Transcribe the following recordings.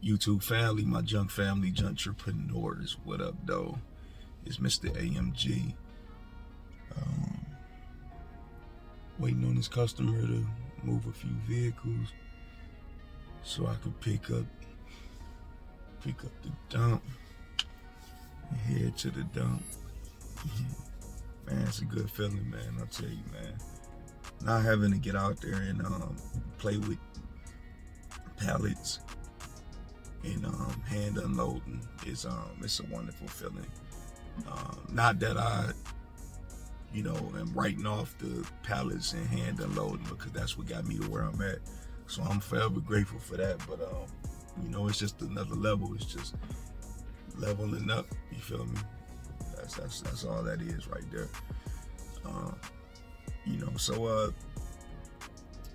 YouTube family, my junk family, juntrepreneurs. What up, though? It's Mr. AMG. Um, Waiting on this customer to move a few vehicles so I could pick up the dump and head to the dump. Man, it's a good feeling, man. I'll tell you, man. Not having to get out there and play with pallets and hand unloading is it's a wonderful feeling. Not that I am writing off the pallets and hand unloading, because that's what got me to where I'm at. So I'm forever grateful for that. But it's just another level. It's just leveling up. You feel me? That's all that is right there. So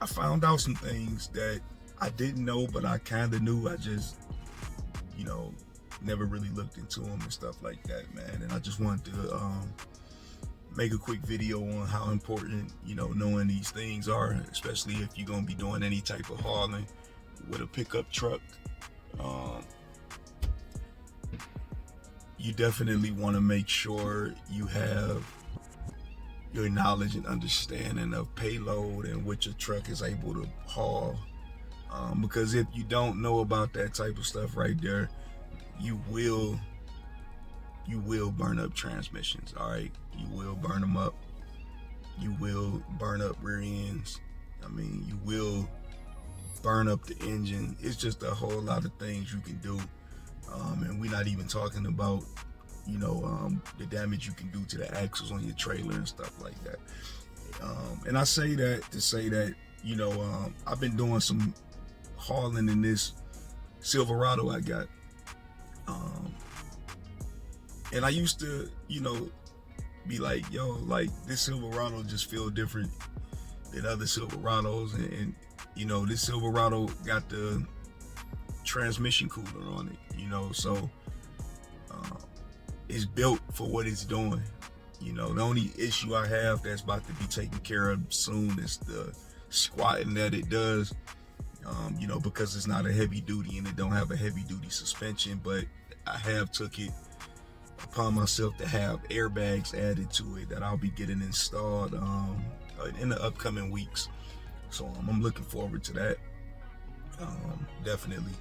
I found out some things that I didn't know, but I kind of knew. I just, never really looked into them and stuff like that, man. And I just wanted to make a quick video on how important, knowing these things are, especially if you're gonna be doing any type of hauling with a pickup truck. You definitely want to make sure you have your knowledge and understanding of payload and what your truck is able to haul. Because if you don't know about that type of stuff right there, you will burn up transmissions. All right, you will burn them up. You will burn up rear ends. You will burn up the engine. It's just a whole lot of things you can do. And we're not even talking about, the damage you can do to the axles on your trailer and stuff like that. And I say that to say that, I've been doing some hauling in this Silverado I got. And I used to, be like, this Silverado just feel different than other Silverados. And this Silverado got the transmission cooler on it, so it's built for what it's doing. The only issue I have that's about to be taken care of soon is the squatting that it does, because it's not a heavy duty and it don't have a heavy duty suspension. But I have took it upon myself to have airbags added to it that I'll be getting installed in the upcoming weeks. So I'm looking forward to that. Definitely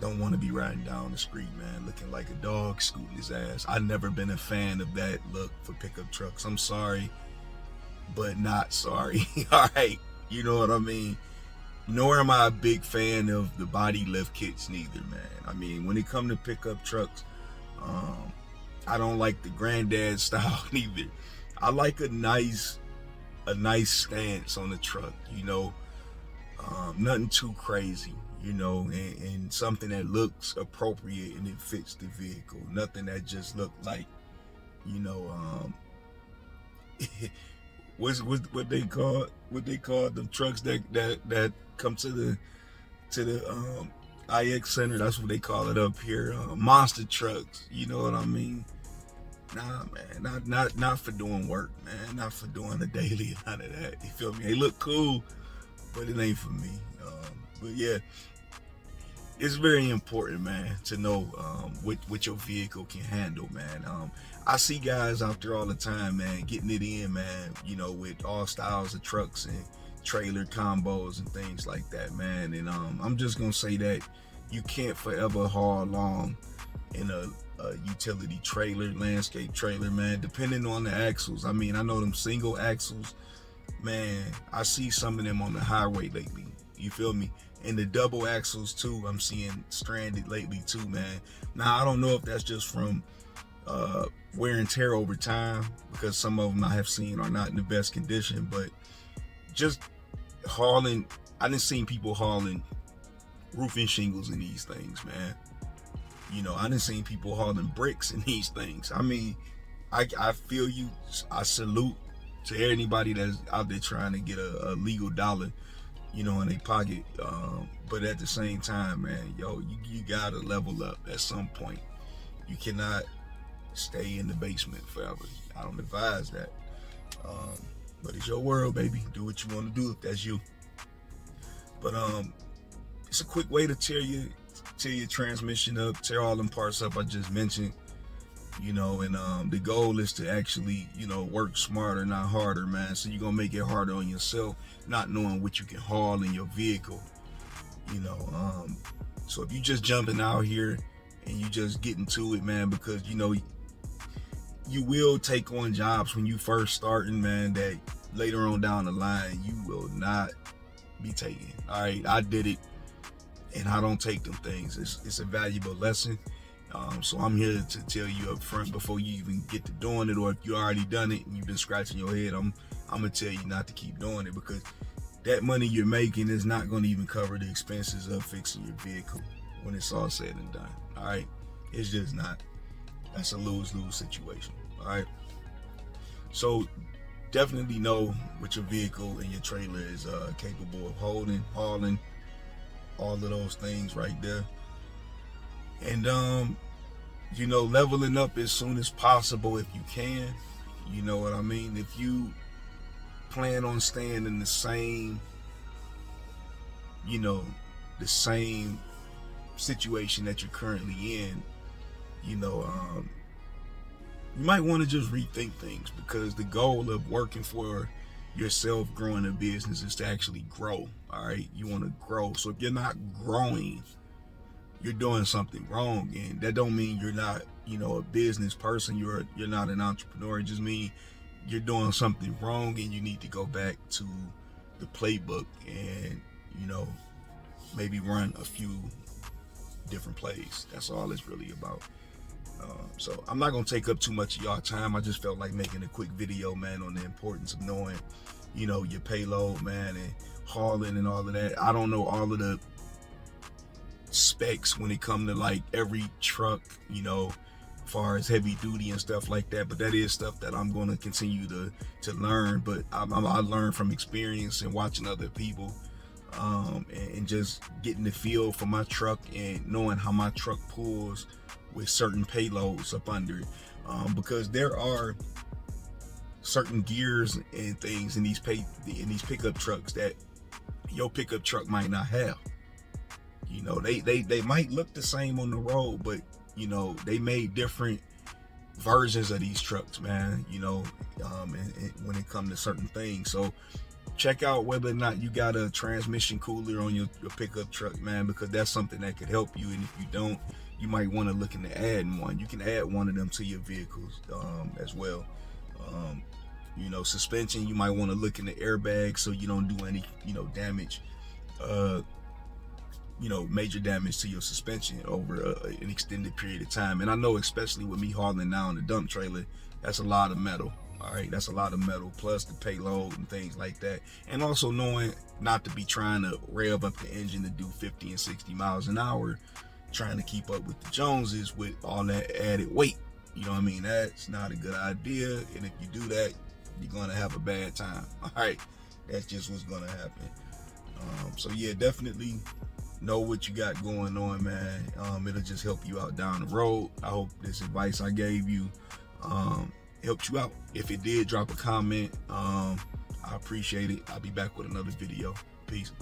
don't want to be riding down the street, man, looking like a dog scooting his ass. I've never been a fan of that look for pickup trucks. I'm sorry, but not sorry. All right, you know what I mean? Nor am I a big fan of the body lift kits neither, man. When it comes to pickup trucks, I don't like the granddad style neither. I like a nice stance on the truck, nothing too crazy, and something that looks appropriate and it fits the vehicle. Nothing that just look like, what they call the trucks that come to the IX Center. That's what they call it up here. Monster trucks. You know what I mean? Nah, man, not for doing work, man. Not for doing a daily, none of that. You feel me? They look cool, but it ain't for me. But yeah, it's very important, man, to know what your vehicle can handle, man. I see guys out there all the time, man, getting it in, man, with all styles of trucks and trailer combos and things like that, man. And I'm just gonna say that you can't forever haul along in a utility trailer, landscape trailer, man, depending on the axles. I know them single axles, man, I see some of them on the highway lately. You feel me? And the double axles too, I'm seeing stranded lately too, man. Now, I don't know if that's just from wear and tear over time, because some of them I have seen are not in the best condition, but just hauling, I done seen people hauling roofing shingles in these things, man. I done seen people hauling bricks in these things. I feel you. I salute to anybody that's out there trying to get a legal dollar, in their pocket. But at the same time, man, you gotta level up at some point. You cannot stay in the basement forever. I don't advise that. But it's your world, baby. Do what you want to do if that's you. But it's a quick way to tear your transmission up, tear all them parts up I just mentioned. And the goal is to actually, work smarter, not harder, man. So you're gonna make it harder on yourself, not knowing what you can haul in your vehicle. So if you just jumping out here and you just getting to it, man, because you will take on jobs when you first starting, man, that later on down the line you will not be taking. All right, I did it, and I don't take them things. It's a valuable lesson. So I'm here to tell you up front before you even get to doing it, or if you already done it and you've been scratching your head, I'm gonna tell you not to keep doing it, because that money you're making is not going to even cover the expenses of fixing your vehicle when it's all said and done. All right, it's just not. That's a lose-lose situation. All right. So definitely know what your vehicle and your trailer is capable of holding, hauling, all of those things right there. And leveling up as soon as possible if you can. You know what I mean? If you plan on staying in the same situation that you're currently in, you might want to just rethink things, because the goal of working for yourself, growing a business, is to actually grow. All right, you want to grow. So if you're not growing, you're doing something wrong, and that don't mean you're not, a business person. You're not an entrepreneur. It just means you're doing something wrong, and you need to go back to the playbook and maybe run a few different plays. That's all it's really about. So I'm not gonna take up too much of y'all time. I just felt like making a quick video, man, on the importance of knowing your payload, man, and hauling and all of that. I don't know all of the specs when it comes to like every truck, as far as heavy duty and stuff like that, but that is stuff that I'm going to continue to learn. But I learned from experience and watching other people, and just getting the feel for my truck and knowing how my truck pulls with certain payloads up under it, because there are certain gears and things in these pickup trucks that your pickup truck might not have. They might look the same on the road, but they made different versions of these trucks, man, and when it comes to certain things. So check out whether or not you got a transmission cooler on your pickup truck, man, because that's something that could help you. And if you don't, you might want to look into adding one. You can add one of them to your vehicles as well. Suspension, you might want to look into airbags so you don't do any damage, major damage to your suspension over an extended period of time. And I know, especially with me hauling now in the dump trailer, that's a lot of metal. All right, that's a lot of metal, plus the payload and things like that. And also knowing not to be trying to rev up the engine to do 50 and 60 miles an hour, trying to keep up with the Joneses with all that added weight. You know what I mean? That's not a good idea. And if you do that, you're going to have a bad time. All right, that's just what's going to happen. So yeah, definitely know what you got going on, man. It'll just help you out down the road. I hope this advice I gave you helped you out. If it did, drop a comment. I appreciate it. I'll be back with another video. Peace.